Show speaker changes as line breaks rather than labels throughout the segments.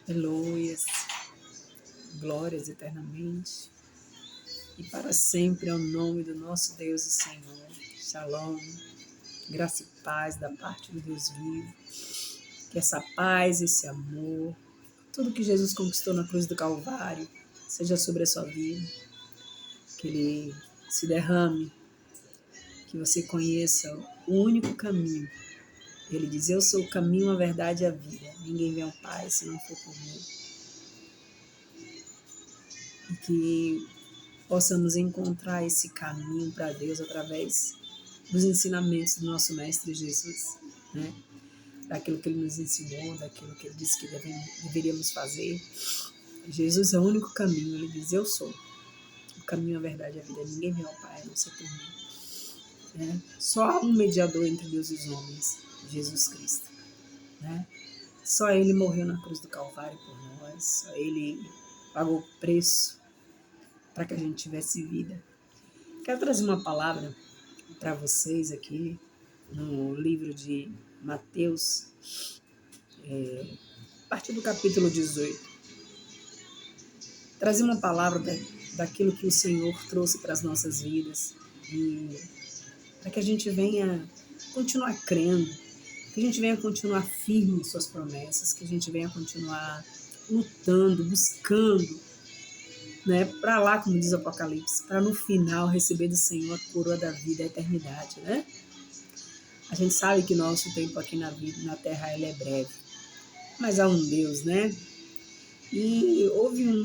Aleluias, glórias eternamente e para sempre ao nome do nosso Deus e Senhor. Shalom, graça e paz da parte do Deus vivo. Que essa paz, esse amor, tudo que Jesus conquistou na cruz do Calvário, seja sobre a sua vida. Que Ele se derrame, que você conheça o único caminho. Ele diz: eu sou o caminho, a verdade e a vida. Ninguém vem ao Pai se não for por mim. E que possamos encontrar esse caminho para Deus através dos ensinamentos do nosso Mestre Jesus, né? Daquilo que Ele nos ensinou, daquilo que Ele disse que deveríamos fazer. Jesus é o único caminho. Ele diz: eu sou o caminho, a verdade e a vida. Ninguém vem ao Pai, a não ser por mim. Né? Só há um mediador entre Deus e os homens, Jesus Cristo. Né? Só Ele morreu na cruz do Calvário por nós. Só Ele pagou o preço para que a gente tivesse vida. Quero trazer uma palavra para vocês aqui no livro de Mateus, a partir do capítulo 18. Trazer uma palavra daquilo que o Senhor trouxe para as nossas vidas e para que a gente venha continuar crendo, que a gente venha continuar firme em suas promessas, que a gente venha continuar lutando, buscando, né, para lá, como diz o Apocalipse, para no final receber do Senhor a coroa da vida, a eternidade, né? A gente sabe que nosso tempo aqui na vida, na terra, ele é breve, mas há um Deus, né? E houve um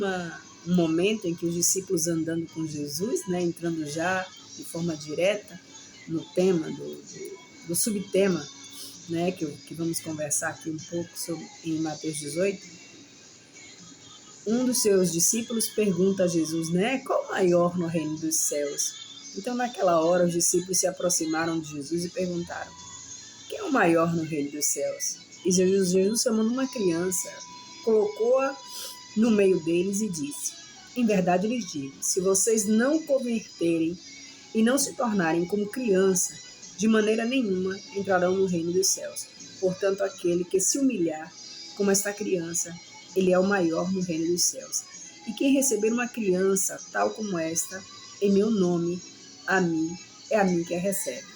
momento em que os discípulos andando com Jesus, né, entrando já de forma direta no tema do subtema, né, que vamos conversar aqui um pouco sobre, em Mateus 18, um dos seus discípulos pergunta a Jesus, né, qual o maior no reino dos céus? Então, naquela hora, os discípulos se aproximaram de Jesus e perguntaram, quem é o maior no reino dos céus? E Jesus chamando uma criança, colocou-a no meio deles e disse, em verdade lhes digo, se vocês não converterem e não se tornarem como criança, de maneira nenhuma entrarão no reino dos céus. Portanto, aquele que se humilhar como esta criança, ele é o maior no reino dos céus. E quem receber uma criança tal como esta, em meu nome, é a mim que a recebe.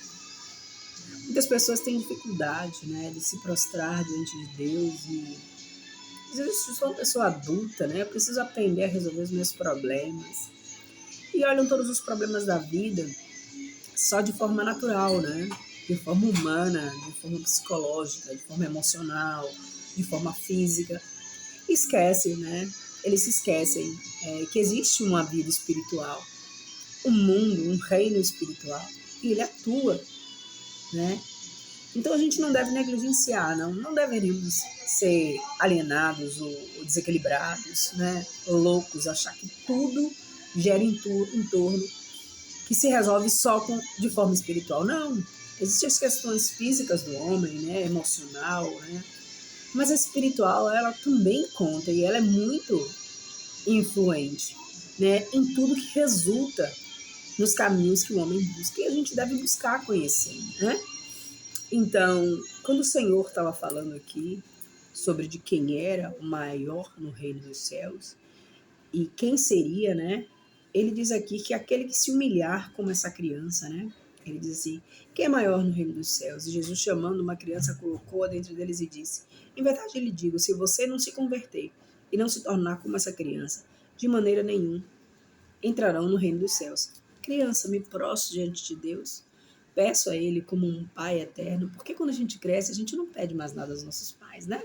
Muitas pessoas têm dificuldade, né, de se prostrar diante de Deus e eu sou uma pessoa adulta, né? Eu preciso aprender a resolver os meus problemas. E olham todos os problemas da vida só de forma natural, né? De forma humana, de forma psicológica, de forma emocional, de forma física. E esquecem, né? Eles se esquecem que existe uma vida espiritual, um mundo, um reino espiritual. E ele atua, né? Então a gente não deve negligenciar, não deveríamos ser alienados ou desequilibrados, né? Loucos, achar que tudo gera em torno, que se resolve só de forma espiritual. Não, existem as questões físicas do homem, né? Emocional, né? Mas a espiritual, ela também conta e ela é muito influente, né? Em tudo que resulta nos caminhos que o homem busca e a gente deve buscar conhecer, né? Então, quando o Senhor estava falando aqui sobre de quem era o maior no reino dos céus e quem seria, né? Ele diz aqui que aquele que se humilhar como essa criança, né? Ele diz assim, quem é maior no reino dos céus? E Jesus, chamando uma criança, colocou-a dentro deles e disse, em verdade lhe digo, se você não se converter e não se tornar como essa criança, de maneira nenhuma entrarão no reino dos céus. Criança, me prostro diante de Deus, peço a Ele como um Pai eterno, porque quando a gente cresce, a gente não pede mais nada aos nossos pais, né?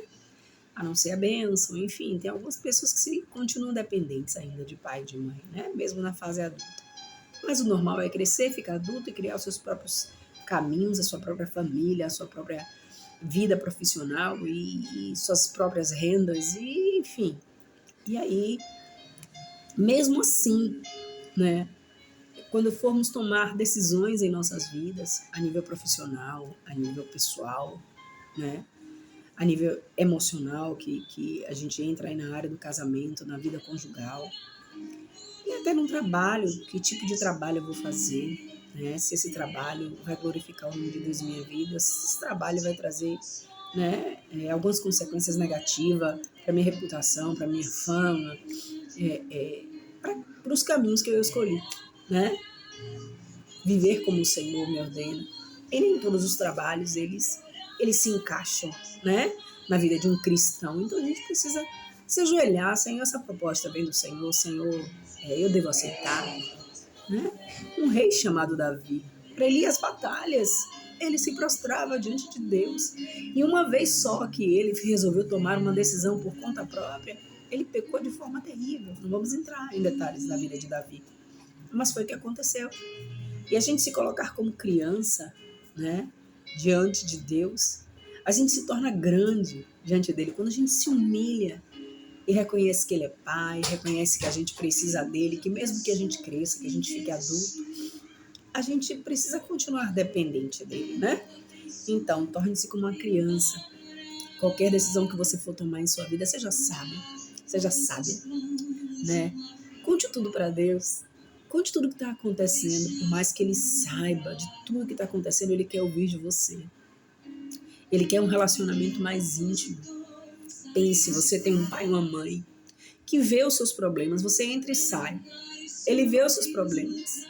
A não ser a bênção, enfim, tem algumas pessoas que continuam dependentes ainda de pai e de mãe, né? Mesmo na fase adulta. Mas o normal é crescer, ficar adulto e criar os seus próprios caminhos, a sua própria família, a sua própria vida profissional e suas próprias rendas, e enfim. E aí, mesmo assim, né? Quando formos tomar decisões em nossas vidas, a nível profissional, a nível pessoal, né? A nível emocional, que a gente entra aí na área do casamento, na vida conjugal, e até no trabalho, que tipo de trabalho eu vou fazer, né? Se esse trabalho vai glorificar o nome de Deus em minha vida, se esse trabalho vai trazer né? Algumas consequências negativas para minha reputação, para minha fama, para os caminhos que eu escolhi, né? Viver como o Senhor me ordena. E nem todos os trabalhos, eles se encaixam, né? Na vida de um cristão. Então a gente precisa se ajoelhar, Senhor, essa proposta vem do Senhor, Senhor, eu devo aceitar, né? Um rei chamado Davi, para ele ir às batalhas, ele se prostrava diante de Deus. E uma vez só que ele resolveu tomar uma decisão por conta própria, ele pecou de forma terrível. Não vamos entrar em detalhes da vida de Davi, mas foi o que aconteceu. E a gente se colocar como criança, né, diante de Deus, a gente se torna grande diante dele quando a gente se humilha e reconhece que ele é pai, reconhece que a gente precisa dele, que mesmo que a gente cresça, que a gente fique adulto, a gente precisa continuar dependente dele, né? Então, torne-se como uma criança. Qualquer decisão que você for tomar em sua vida, seja sábia, né? Conte tudo para Deus. Conte tudo o que está acontecendo, por mais que ele saiba de tudo que está acontecendo, ele quer ouvir de você. Ele quer um relacionamento mais íntimo. Pense, você tem um pai e uma mãe que vê os seus problemas, você entra e sai. Ele vê os seus problemas.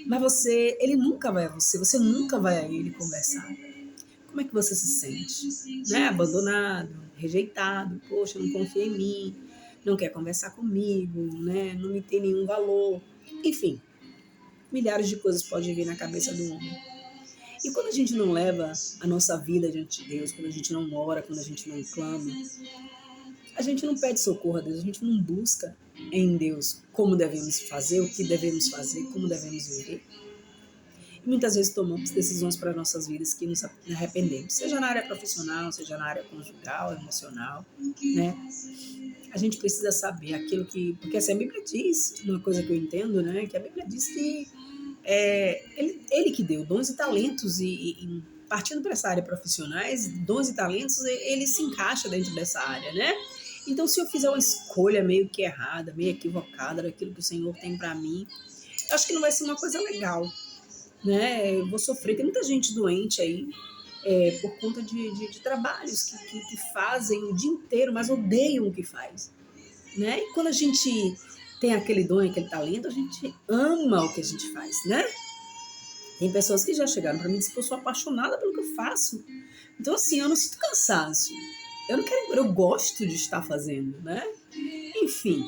Mas ele nunca vai a você nunca vai a ele conversar. Como é que você se sente? Né? Abandonado, rejeitado, poxa, não confia em mim, não quer conversar comigo, né? Não me tem nenhum valor. Enfim, milhares de coisas podem vir na cabeça do homem. E quando a gente não leva a nossa vida diante de Deus, quando a gente não ora, quando a gente não clama, a gente não pede socorro a Deus, a gente não busca em Deus como devemos fazer, o que devemos fazer, como devemos viver. E muitas vezes tomamos decisões para nossas vidas que nos arrependemos, seja na área profissional, seja na área conjugal, emocional, né? A gente precisa saber aquilo que... Porque assim, a Bíblia diz, uma coisa que eu entendo, né? Que a Bíblia diz que ele que deu dons e talentos e partindo para essa área profissionais, dons e talentos, ele se encaixa dentro dessa área, né? Então, se eu fizer uma escolha meio que errada, meio equivocada daquilo que o Senhor tem para mim, eu acho que não vai ser uma coisa legal, né? Eu vou sofrer. Tem muita gente doente aí por conta de trabalhos que fazem o dia inteiro, mas odeiam o que faz, né? E quando a gente tem aquele dom, aquele talento, a gente ama o que a gente faz, né? Tem pessoas que já chegaram para mim e disseram que eu sou apaixonada pelo que eu faço. Então, assim, eu não sinto cansaço. Eu gosto de estar fazendo, né? Enfim,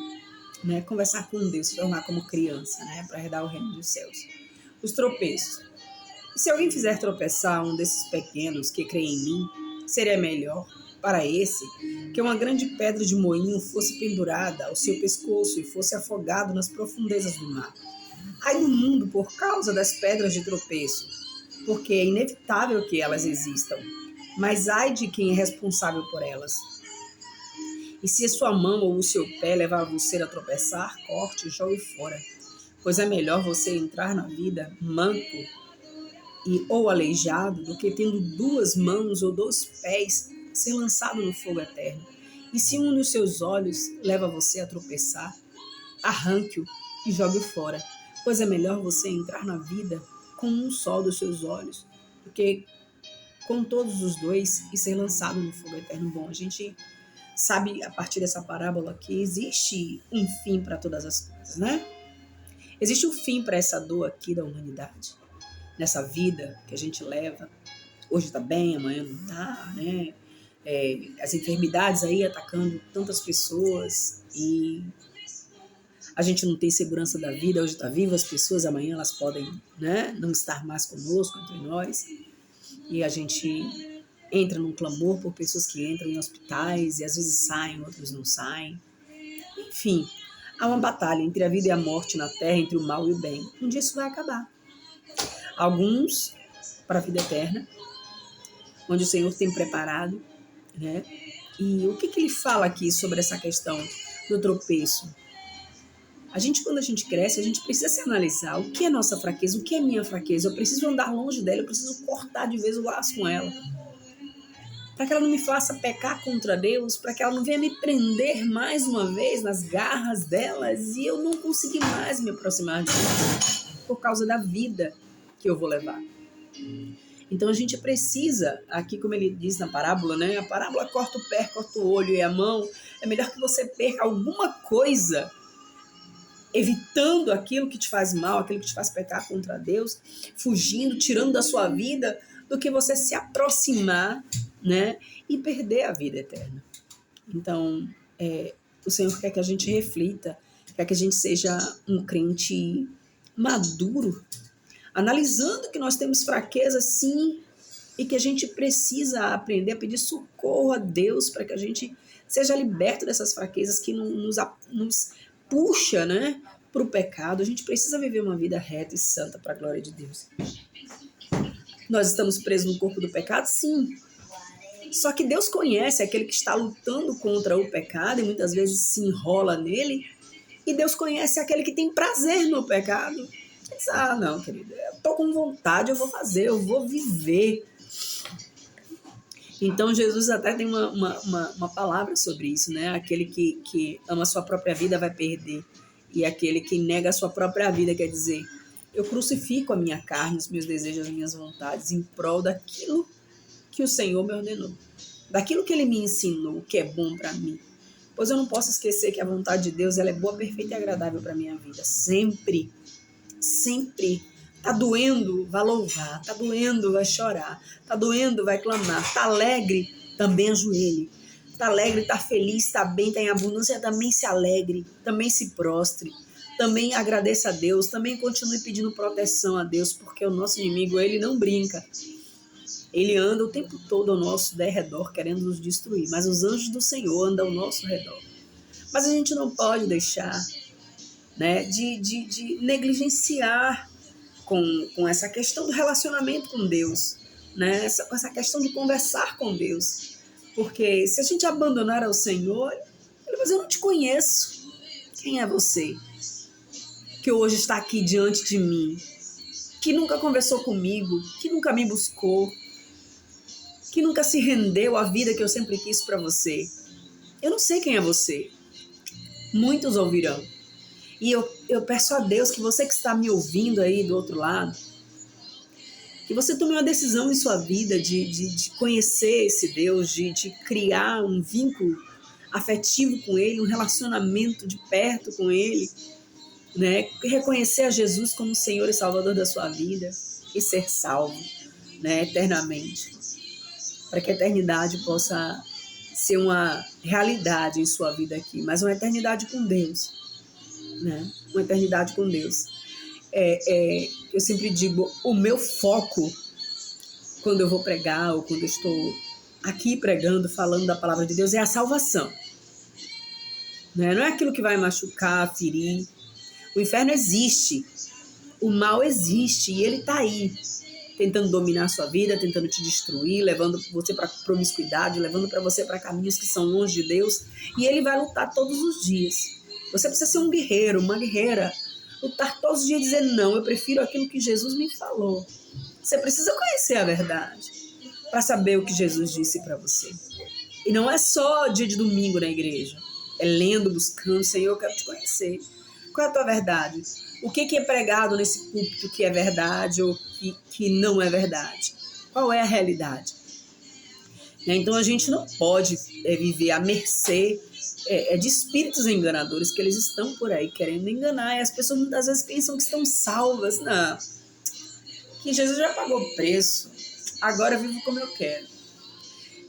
né? Conversar com Deus, se tornar como criança, né? Para herdar o reino dos céus. Os tropeços. E se alguém fizer tropeçar um desses pequenos que creem em mim, seria melhor para esse que uma grande pedra de moinho fosse pendurada ao seu pescoço e fosse afogado nas profundezas do mar. Ai do mundo por causa das pedras de tropeço, porque é inevitável que elas existam, mas ai de quem é responsável por elas. E se a sua mão ou o seu pé levar você a tropeçar, corte e jogue fora, pois é melhor você entrar na vida manco ou aleijado do que tendo 2 mãos ou 2 pés ser lançado no fogo eterno. E se um dos seus olhos leva você a tropeçar, arranque-o e jogue-o fora, pois é melhor você entrar na vida com um só dos seus olhos do que com todos os 2 e ser lançado no fogo eterno. Bom, a gente sabe a partir dessa parábola que existe um fim para todas as coisas, né? Existe um fim para essa dor aqui da humanidade, nessa vida que a gente leva. Hoje está bem, amanhã não está, né? As enfermidades aí atacando tantas pessoas e a gente não tem segurança da vida. Hoje está viva as pessoas, amanhã elas podem, né, não estar mais conosco, entre nós, e a gente entra num clamor por pessoas que entram em hospitais e às vezes saem, outros não saem. Enfim, há uma batalha entre a vida e a morte na terra, entre o mal e o bem. Um dia isso vai acabar. Alguns para a vida eterna, onde o Senhor tem preparado, né? E o que ele fala aqui sobre essa questão do tropeço? Quando a gente cresce, a gente precisa se analisar o que é nossa fraqueza, o que é minha fraqueza. Eu preciso andar longe dela, eu preciso cortar de vez o laço com ela. Para que ela não me faça pecar contra Deus, para que ela não venha me prender mais uma vez nas garras delas e eu não conseguir mais me aproximar de Deus por causa da vida que eu vou levar. Então a gente precisa, aqui como ele diz na parábola, né? A parábola corta o pé, corta o olho e a mão. É melhor que você perca alguma coisa evitando aquilo que te faz mal, aquilo que te faz pecar contra Deus, fugindo, tirando da sua vida, do que você se aproximar, né? E perder a vida eterna. Então, o Senhor quer que a gente reflita, quer que a gente seja um crente maduro, analisando que nós temos fraquezas, sim, e que a gente precisa aprender a pedir socorro a Deus para que a gente seja liberto dessas fraquezas que nos puxa, né, para o pecado. A gente precisa viver uma vida reta e santa para a glória de Deus. Nós estamos presos no corpo do pecado? Sim. Só que Deus conhece aquele que está lutando contra o pecado e muitas vezes se enrola nele. E Deus conhece aquele que tem prazer no pecado. Diz, não, querido, eu estou com vontade, eu vou fazer, eu vou viver. Então Jesus até tem uma palavra sobre isso, né? Aquele que ama a sua própria vida vai perder. E aquele que nega a sua própria vida, quer dizer, eu crucifico a minha carne, os meus desejos, as minhas vontades, em prol daquilo que o Senhor me ordenou, daquilo que Ele me ensinou, que é bom para mim. Pois eu não posso esquecer que a vontade de Deus ela é boa, perfeita e agradável para a minha vida. Sempre, sempre. Tá doendo, vai louvar. Tá doendo, vai chorar. Tá doendo, vai clamar. Tá alegre, também ajoelhe. Tá alegre, tá feliz, tá bem, tá em abundância, também se alegre, também se prostre. Também agradeça a Deus, também continue pedindo proteção a Deus, porque o nosso inimigo, ele não brinca. Ele anda o tempo todo ao nosso derredor, querendo nos destruir. Mas os anjos do Senhor andam ao nosso redor. Mas a gente não pode deixar, né, de negligenciar com essa questão do relacionamento com Deus, né, com essa questão de conversar com Deus. Porque se a gente abandonar ao Senhor, Ele vai dizer, eu não te conheço. Quem é você? Que hoje está aqui diante de mim, que nunca conversou comigo, que nunca me buscou, que nunca se rendeu à vida que eu sempre quis para você. Eu não sei quem é você. Muitos ouvirão. E eu peço a Deus que você que está me ouvindo aí do outro lado, que você tome uma decisão em sua vida de conhecer esse Deus, de criar um vínculo afetivo com Ele, um relacionamento de perto com Ele, né? Reconhecer a Jesus como Senhor e Salvador da sua vida e ser salvo, né, eternamente. Para que a eternidade possa ser uma realidade em sua vida aqui, mas uma eternidade com Deus, né? Uma eternidade com Deus. Eu sempre digo, o meu foco, quando eu vou pregar ou quando eu estou aqui pregando, falando da palavra de Deus, é a salvação, né? Não é aquilo que vai machucar, ferir. O inferno existe, o mal existe e ele está aí, tentando dominar a sua vida, tentando te destruir, levando você para promiscuidade, levando para você para caminhos que são longe de Deus, e ele vai lutar todos os dias. Você precisa ser um guerreiro, uma guerreira, lutar todos os dias e dizer, não, eu prefiro aquilo que Jesus me falou. Você precisa conhecer a verdade para saber o que Jesus disse para você. E não é só dia de domingo na igreja, é lendo, buscando, Senhor, eu quero te conhecer. Qual é a tua verdade? O que é pregado nesse púlpito que é verdade ou que não é verdade? Qual é a realidade? Então a gente não pode viver à mercê de espíritos enganadores, que eles estão por aí querendo enganar. E as pessoas muitas vezes pensam que estão salvas. Não. Que Jesus já pagou o preço. Agora eu vivo como eu quero.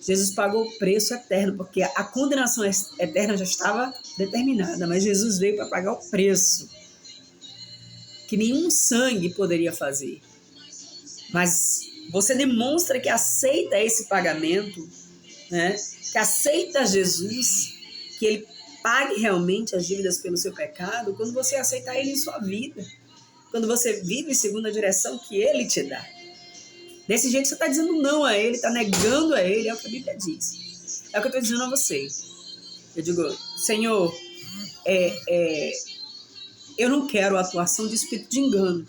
Jesus pagou o preço eterno, porque a condenação eterna já estava determinada, mas Jesus veio para pagar o preço que nenhum sangue poderia fazer. Mas você demonstra que aceita esse pagamento, né? Que aceita Jesus, que Ele pague realmente as dívidas pelo seu pecado, quando você aceitar Ele em sua vida, quando você vive segundo a direção que Ele te dá. Desse jeito você está dizendo não a Ele, está negando a Ele, é o que a Bíblia diz. É o que eu estou dizendo a você. Eu digo, Senhor, eu não quero a atuação de espírito de engano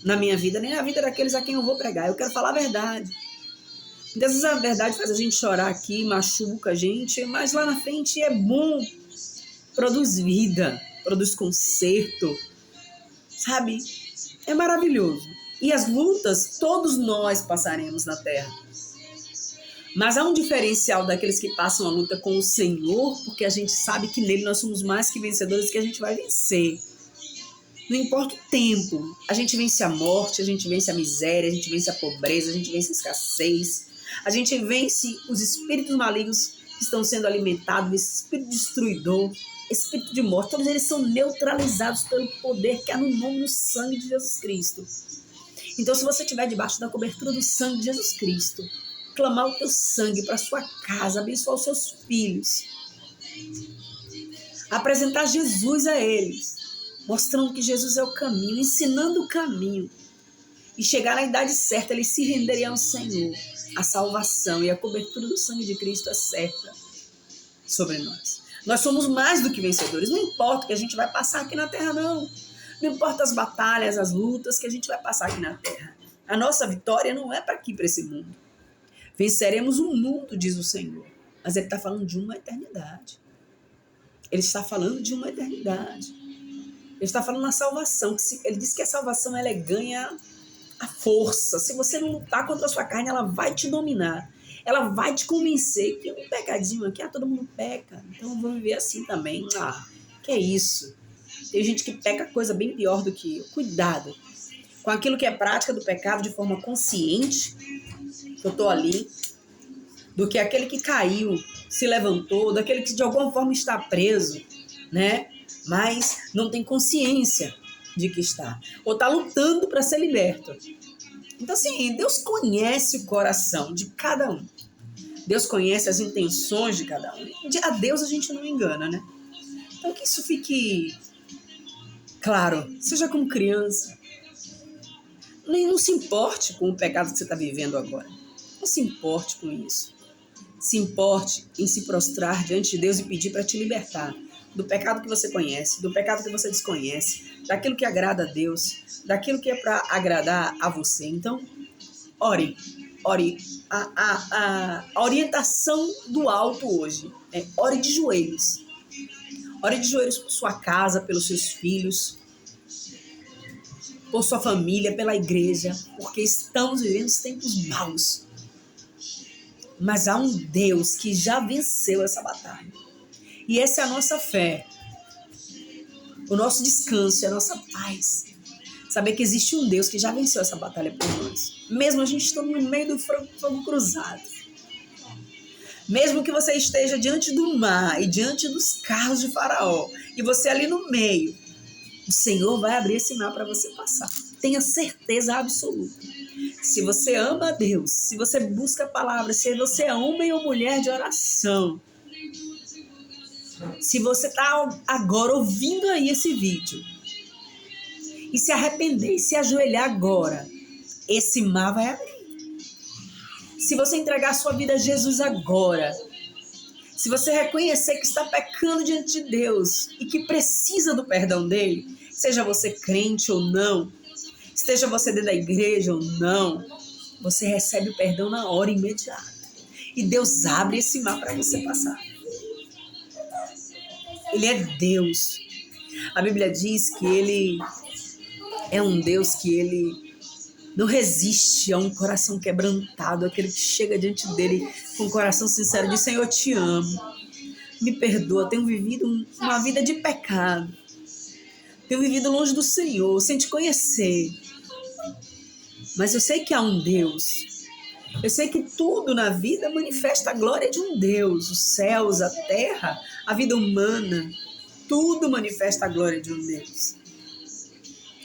na minha vida, nem na vida daqueles a quem eu vou pregar. Eu quero falar a verdade. Muitas vezes a verdade faz a gente chorar aqui, machuca a gente, mas lá na frente é bom, produz vida, produz conserto, sabe? É maravilhoso. E as lutas, todos nós passaremos na terra. Mas há um diferencial daqueles que passam a luta com o Senhor, porque a gente sabe que nele nós somos mais que vencedores, que a gente vai vencer. Não importa o tempo, a gente vence a morte, a gente vence a miséria, a gente vence a pobreza, a gente vence a escassez, a gente vence os espíritos malignos que estão sendo alimentados, esse espírito destruidor, espírito de morte, todos eles são neutralizados pelo poder que há no nome do sangue de Jesus Cristo. Então, se você estiver debaixo da cobertura do sangue de Jesus Cristo, clamar o teu sangue para sua casa, abençoar os seus filhos, apresentar Jesus a eles, mostrando que Jesus é o caminho, ensinando o caminho, e chegar na idade certa, eles se renderem ao Senhor. A salvação e a cobertura do sangue de Cristo é certa sobre nós. Nós somos mais do que vencedores. Não importa o que a gente vai passar aqui na terra, não. Não importa as batalhas, as lutas que a gente vai passar aqui na terra. A nossa vitória não é para aqui, para esse mundo. Venceremos o mundo, diz o Senhor. Mas Ele está falando de uma eternidade. Ele está falando de uma eternidade. Ele está falando na salvação. Ele diz que a salvação ela ganha a força. Se você não lutar contra a sua carne, ela vai te dominar. Ela vai te convencer que um pecadinho aqui, todo mundo peca. Então eu vou viver assim também. Que é isso? Tem gente que peca coisa bem pior do que eu. Cuidado com aquilo que é prática do pecado de forma consciente, que eu estou ali, do que aquele que caiu, se levantou, daquele que de alguma forma está preso, né? Mas não tem consciência de que está, ou está lutando para ser liberto. Então, assim, Deus conhece o coração de cada um. Deus conhece as intenções de cada um. A Deus a gente não engana, né? Então, que isso fique claro. Seja como criança. Não se importe com o pecado que você está vivendo agora. Não se importe com isso. Se importe em se prostrar diante de Deus e pedir para te libertar do pecado que você conhece, do pecado que você desconhece, daquilo que agrada a Deus, daquilo que é para agradar a você. Então, ore. A orientação do alto hoje é ore de joelhos. Ore de joelhos por sua casa, pelos seus filhos, por sua família, pela igreja, porque estamos vivendo os tempos maus. Mas há um Deus que já venceu essa batalha. E essa é a nossa fé, o nosso descanso, a nossa paz. Saber que existe um Deus que já venceu essa batalha por nós. Mesmo a gente estando no meio do fogo cruzado. Mesmo que você esteja diante do mar e diante dos carros de Faraó, e você ali no meio, o Senhor vai abrir esse mar para você passar. Tenha certeza absoluta. Se você ama a Deus, se você busca a palavra, se você é homem ou mulher de oração, se você está agora ouvindo aí esse vídeo e se arrepender e se ajoelhar agora, esse mar vai abrir. Se você entregar a sua vida a Jesus agora, se você reconhecer que está pecando diante de Deus e que precisa do perdão dele, seja você crente ou não, esteja você dentro da igreja ou não, você recebe o perdão na hora imediata. E Deus abre esse mar para você passar. Ele é Deus. A Bíblia diz que Ele é um Deus que Ele não resiste a um coração quebrantado, aquele que chega diante dele com um coração sincero e diz: Senhor, eu te amo, me perdoa, tenho vivido uma vida de pecado, tenho vivido longe do Senhor, sem te conhecer, mas eu sei que há um Deus, eu sei que tudo na vida manifesta a glória de um Deus, os céus, a terra, a vida humana, tudo manifesta a glória de um Deus.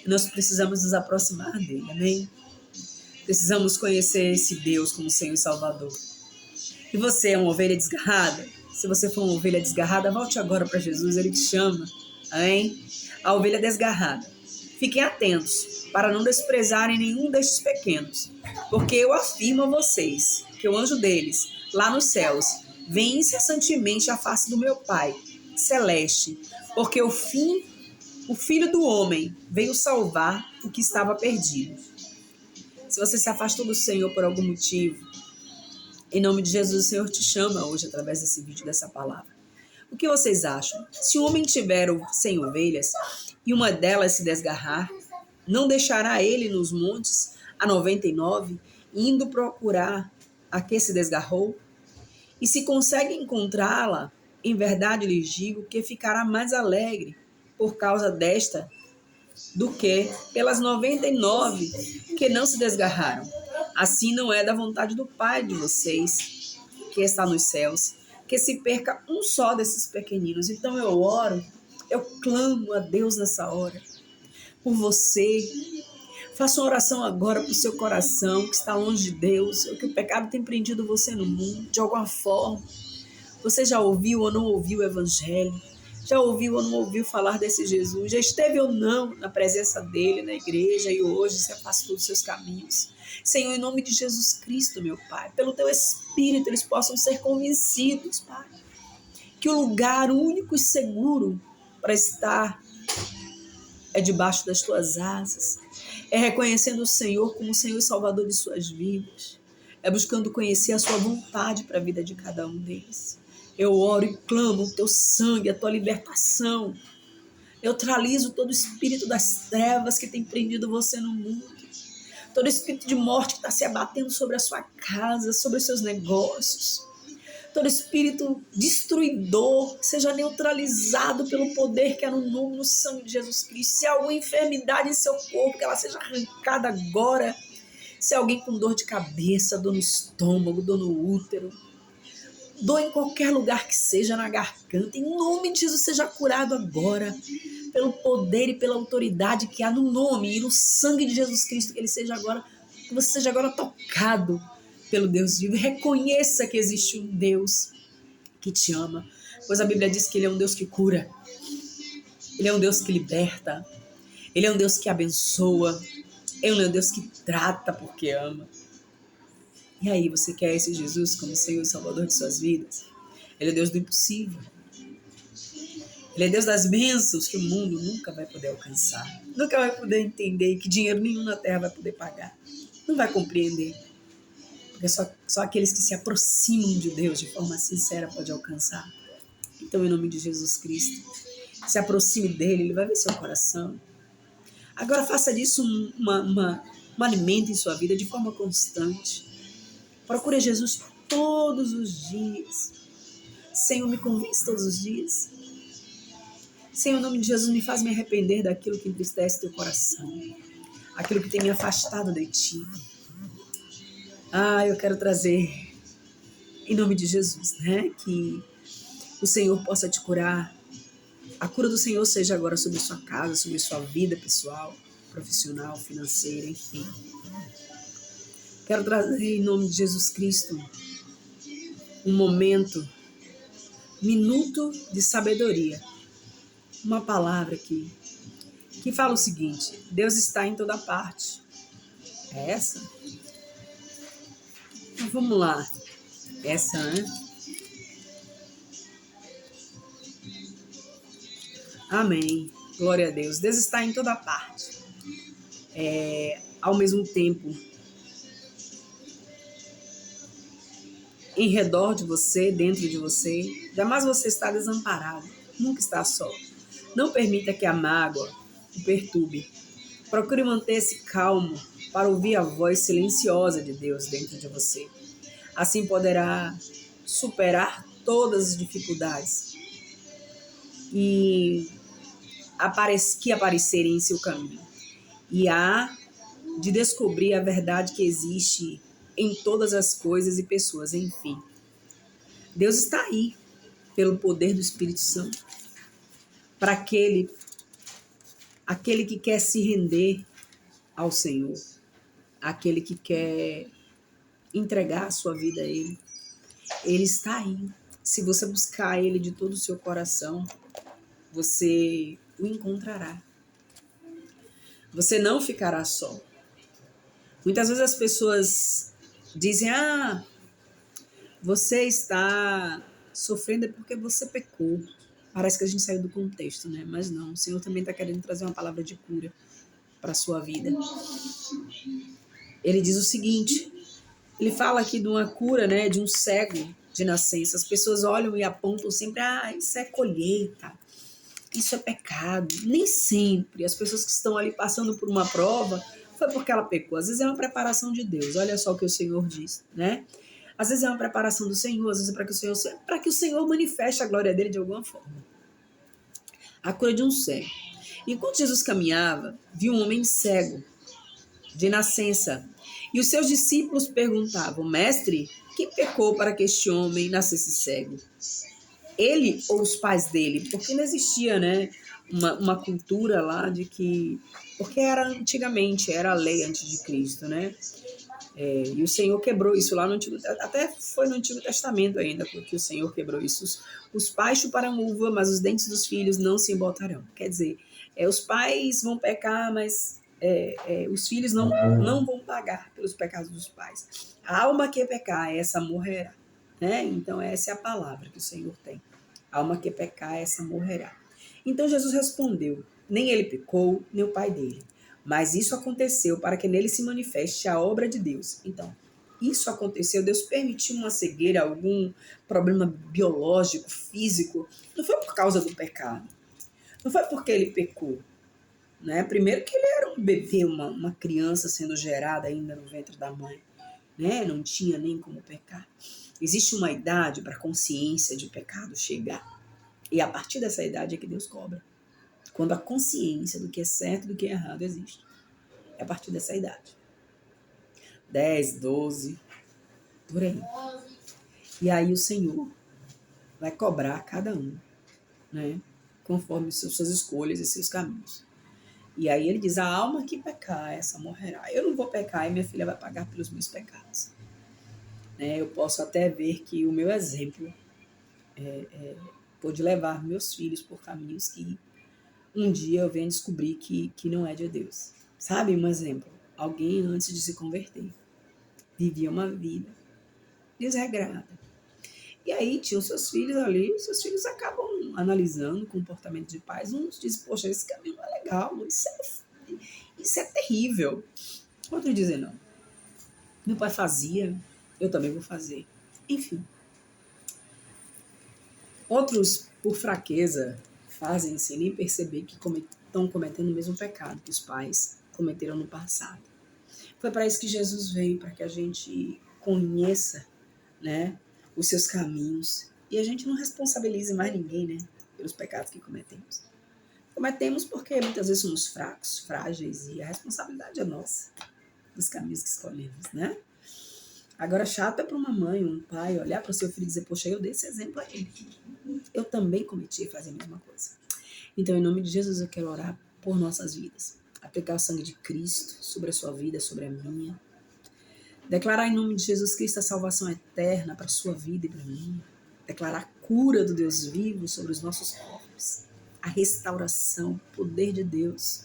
Nós precisamos nos aproximar dele, amém? Precisamos conhecer esse Deus como Senhor e Salvador. E você é uma ovelha desgarrada? Se você for uma ovelha desgarrada, volte agora para Jesus, Ele te chama, amém? A ovelha desgarrada. Fiquem atentos para não desprezarem nenhum destes pequenos, porque eu afirmo a vocês que o anjo deles, lá nos céus, vem incessantemente à face do meu Pai celeste, porque o Filho do Homem veio salvar o que estava perdido. Se você se afastou do Senhor por algum motivo, em nome de Jesus, o Senhor te chama hoje através desse vídeo, dessa palavra. O que vocês acham? Se um homem tiver 100 ovelhas e uma delas se desgarrar, Não deixará ele nos montes a 99, indo procurar a que se desgarrou? E se consegue encontrá-la, em verdade lhes digo que ficará mais alegre por causa desta do que pelas 99 que não se desgarraram. Assim não é da vontade do Pai de vocês, que está nos céus, que se perca um só desses pequeninos. Então eu oro, eu clamo a Deus nessa hora por você. Faça uma oração agora para o seu coração que está longe de Deus, ou que o pecado tem prendido você no mundo, de alguma forma. Você já ouviu ou não ouviu o Evangelho? Já ouviu ou não ouviu falar desse Jesus? Já esteve ou não na presença dele, na igreja, e hoje se afastou dos seus caminhos? Senhor, em nome de Jesus Cristo, meu Pai, pelo teu Espírito, eles possam ser convencidos, Pai, que o lugar único e seguro para estar é debaixo das tuas asas, é reconhecendo o Senhor como o Senhor e Salvador de suas vidas, é buscando conhecer a sua vontade para a vida de cada um deles. Eu oro e clamo o teu sangue, a tua libertação. Neutralizo todo espírito das trevas que tem prendido você no mundo, todo espírito de morte que está se abatendo sobre a sua casa, sobre os seus negócios. Todo espírito destruidor seja neutralizado pelo poder que há no nome, no sangue de Jesus Cristo. Se há alguma enfermidade em seu corpo, que ela seja arrancada agora. Se há alguém com dor de cabeça, dor no estômago, dor no útero, dor em qualquer lugar que seja, na garganta, em nome de Jesus, seja curado agora, pelo poder e pela autoridade que há no nome e no sangue de Jesus Cristo, que você seja agora tocado pelo Deus vivo. Reconheça que existe um Deus que te ama, pois a Bíblia diz que Ele é um Deus que cura, Ele é um Deus que liberta, Ele é um Deus que abençoa, Ele é um Deus que trata porque ama. E aí, você quer esse Jesus como Senhor e Salvador de suas vidas? Ele é Deus do impossível. Ele é Deus das bênçãos que o mundo nunca vai poder alcançar, nunca vai poder entender, que dinheiro nenhum na terra vai poder pagar, não vai compreender. Porque só aqueles que se aproximam de Deus de forma sincera podem alcançar. Então, em nome de Jesus Cristo, se aproxime dele, ele vai ver seu coração. Agora faça disso um alimento em sua vida de forma constante. Procure Jesus todos os dias. Senhor, me convence todos os dias. Senhor, em nome de Jesus, me faz me arrepender daquilo que entristece teu coração, aquilo que tem me afastado de ti. Eu quero trazer, em nome de Jesus, que o Senhor possa te curar. A cura do Senhor seja agora sobre sua casa, sobre sua vida pessoal, profissional, financeira, enfim. Quero trazer, em nome de Jesus Cristo, um minuto de sabedoria. Uma palavra aqui, que fala o seguinte: Deus está em toda parte. É essa? Então, vamos lá. Essa, né? Amém. Glória a Deus. Deus está em toda parte. Ao mesmo tempo, em redor de você, dentro de você. Jamais você está desamparado. Nunca está só. Não permita que a mágoa o perturbe. Procure manter-se calmo para ouvir a voz silenciosa de Deus dentro de você. Assim poderá superar todas as dificuldades que aparecerem em seu caminho. E há de descobrir a verdade que existe em todas as coisas e pessoas, enfim. Deus está aí, pelo poder do Espírito Santo, para aquele que quer se render ao Senhor, aquele que quer entregar a sua vida a Ele. Ele está aí. Se você buscar Ele de todo o seu coração, você o encontrará. Você não ficará só. Muitas vezes as pessoas dizem: você está sofrendo porque você pecou. Parece que a gente saiu do contexto, né? Mas não, o Senhor também está querendo trazer uma palavra de cura para a sua vida. Ele diz o seguinte, ele fala aqui de uma cura, né, de um cego de nascença. As pessoas olham e apontam sempre: isso é colheita, isso é pecado. Nem sempre as pessoas que estão ali passando por uma prova foi porque ela pecou. Às vezes é uma preparação de Deus. Olha só o que o Senhor diz, né? Às vezes é uma preparação do Senhor, às vezes é para que o Senhor manifeste a glória dele de alguma forma. A cura de um cego. Enquanto Jesus caminhava, viu um homem cego, de nascença. E os seus discípulos perguntavam: Mestre, quem pecou para que este homem nascesse cego? Ele ou os pais dele? Porque não existia, né, uma cultura lá de que... Porque era antigamente, era a lei antes de Cristo, né? E o Senhor quebrou isso lá no Antigo... Até foi no Antigo Testamento ainda, porque o Senhor quebrou isso. Os pais chuparão uva, mas os dentes dos filhos não se embotarão. Quer dizer, os pais vão pecar, mas os filhos não vão pagar pelos pecados dos pais. A alma que pecar, essa morrerá. Né? Então, essa é a palavra que o Senhor tem. A alma que pecar, essa morrerá. Então, Jesus respondeu: nem ele pecou, nem o pai dele. Mas isso aconteceu para que nele se manifeste a obra de Deus. Então, isso aconteceu, Deus permitiu uma cegueira, algum problema biológico, físico. Não foi por causa do pecado. Não foi porque ele pecou. Né? Primeiro que ele era um bebê, uma criança sendo gerada ainda no ventre da mãe. Né? Não tinha nem como pecar. Existe uma idade para a consciência de pecado chegar. E a partir dessa idade é que Deus cobra. Quando a consciência do que é certo e do que é errado existe. É a partir dessa idade. 10, 12, por aí. E aí o Senhor vai cobrar cada um, né? Conforme suas escolhas e seus caminhos. E aí ele diz: a alma que pecar, essa morrerá. Eu não vou pecar e minha filha vai pagar pelos meus pecados. Né? Eu posso até ver que o meu exemplo pode levar meus filhos por caminhos que um dia eu venho descobrir que não é de Deus. Sabe um exemplo? Alguém antes de se converter vivia uma vida desregrada. E aí tinham seus filhos ali, os seus filhos acabam analisando o comportamento de pais. Uns dizem: poxa, esse caminho não é legal, isso é terrível. Outros dizem: não, meu pai fazia, eu também vou fazer. Enfim. Outros, por fraqueza, fazem sem nem perceber que estão cometendo o mesmo pecado que os pais cometeram no passado. Foi para isso que Jesus veio, para que a gente conheça, né, os seus caminhos e a gente não responsabilize mais ninguém, né, pelos pecados que cometemos. Cometemos porque muitas vezes somos fracos, frágeis, e a responsabilidade é nossa, dos caminhos que escolhemos, né? Agora, chato é para uma mãe, um pai, olhar para o seu filho e dizer: poxa, eu dei esse exemplo a ele. Eu também cometi fazer a mesma coisa. Então, em nome de Jesus, eu quero orar por nossas vidas. Aplicar o sangue de Cristo sobre a sua vida, sobre a minha. Declarar em nome de Jesus Cristo a salvação eterna para a sua vida e para a minha. Declarar a cura do Deus vivo sobre os nossos corpos. A restauração, o poder de Deus.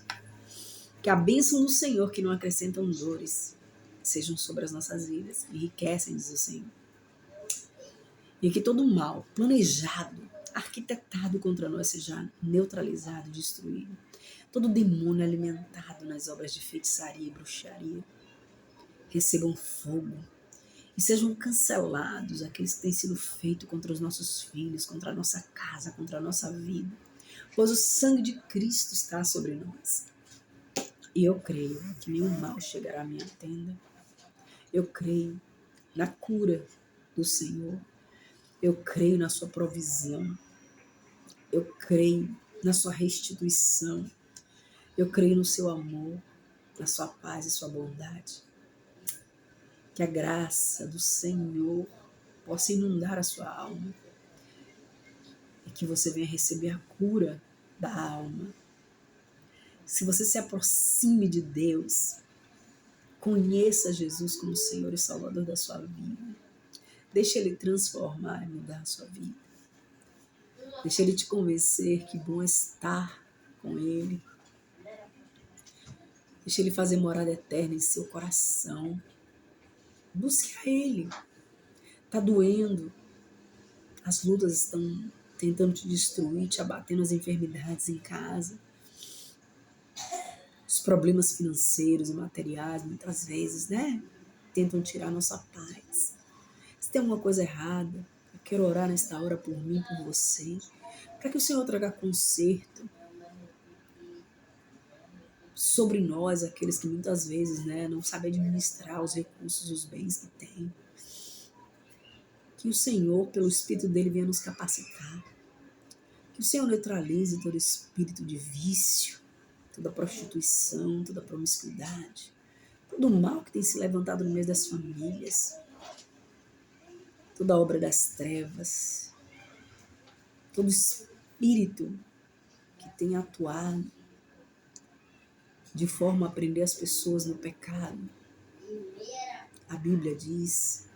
Que a bênção do Senhor, que não acrescentam dores, sejam sobre as nossas vidas. Enriquecem, diz o Senhor. E que todo mal planejado, arquitetado contra nós seja neutralizado, destruído. Todo demônio alimentado nas obras de feitiçaria e bruxaria recebam fogo e sejam cancelados aqueles que têm sido feitos contra os nossos filhos, contra a nossa casa, contra a nossa vida, pois o sangue de Cristo está sobre nós. E eu creio que nenhum mal chegará à minha tenda. Eu creio na cura do Senhor. Eu creio na sua provisão. Eu creio na sua restituição. Eu creio no seu amor, na sua paz e sua bondade. Que a graça do Senhor possa inundar a sua alma e que você venha receber a cura da alma. Se você se aproxime de Deus, conheça Jesus como Senhor e Salvador da sua vida. Deixe Ele transformar e mudar a sua vida. Deixe Ele te convencer que bom é estar com Ele. Deixe Ele fazer morada eterna em seu coração. Busque a Ele. Está doendo. As lutas estão tentando te destruir, te abatendo as enfermidades em casa. Os problemas financeiros e materiais, muitas vezes, né? Tentam tirar nossa paz. Se tem alguma coisa errada, eu quero orar nesta hora por mim, por você, para que o Senhor traga conserto sobre nós, aqueles que muitas vezes, não sabem administrar os recursos, os bens que têm. Que o Senhor, pelo Espírito dele, venha nos capacitar. Que o Senhor neutralize todo espírito de vício, toda prostituição, toda promiscuidade, todo o mal que tem se levantado no meio das famílias, toda obra das trevas, todo espírito que tem atuado de forma a prender as pessoas no pecado. A Bíblia diz,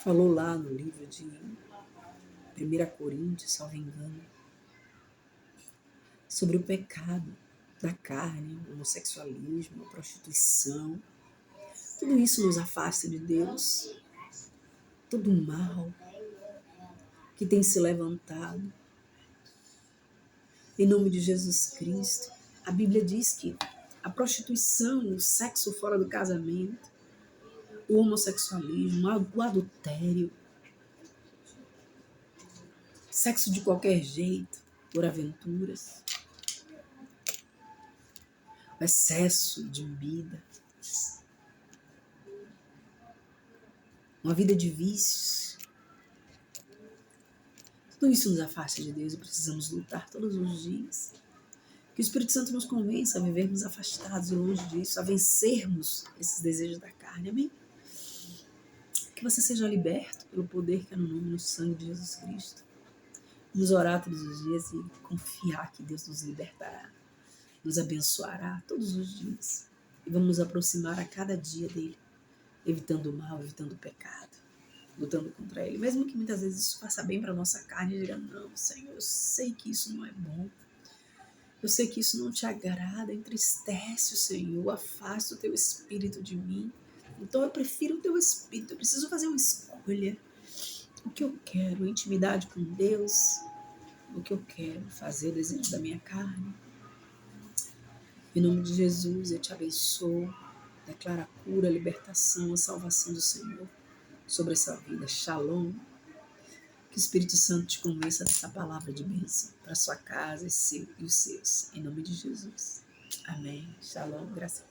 falou lá no livro de 1 Coríntios, salvo engano, sobre o pecado da carne, o homossexualismo, a prostituição. Tudo isso nos afasta de Deus. Todo o mal que tem se levantado. Em nome de Jesus Cristo, a Bíblia diz que a prostituição, o sexo fora do casamento, o homossexualismo, o adultério, sexo de qualquer jeito, por aventuras, o excesso de bebida, uma vida de vícios. Tudo isso nos afasta de Deus e precisamos lutar todos os dias. Que o Espírito Santo nos convença a vivermos afastados e longe disso, a vencermos esses desejos da carne. Amém? Que você seja liberto pelo poder que é no nome e no sangue de Jesus Cristo. Vamos orar todos os dias e confiar que Deus nos libertará, nos abençoará todos os dias. E vamos nos aproximar a cada dia dele, evitando o mal, evitando o pecado, lutando contra ele. Mesmo que muitas vezes isso faça bem para a nossa carne, e diga, não, Senhor, eu sei que isso não é bom. Eu sei que isso não te agrada, entristece o Senhor, afasta o teu espírito de mim. Então eu prefiro o teu espírito, eu preciso fazer uma escolha. O que eu quero, intimidade com Deus, o que eu quero fazer, o desejo da minha carne. Em nome de Jesus, eu te abençoo, declaro a cura, a libertação, a salvação do Senhor sobre essa vida. Shalom. Que o Espírito Santo te convença dessa palavra de bênção para sua casa e os seus. Em nome de Jesus. Amém. Shalom. Graças a Deus.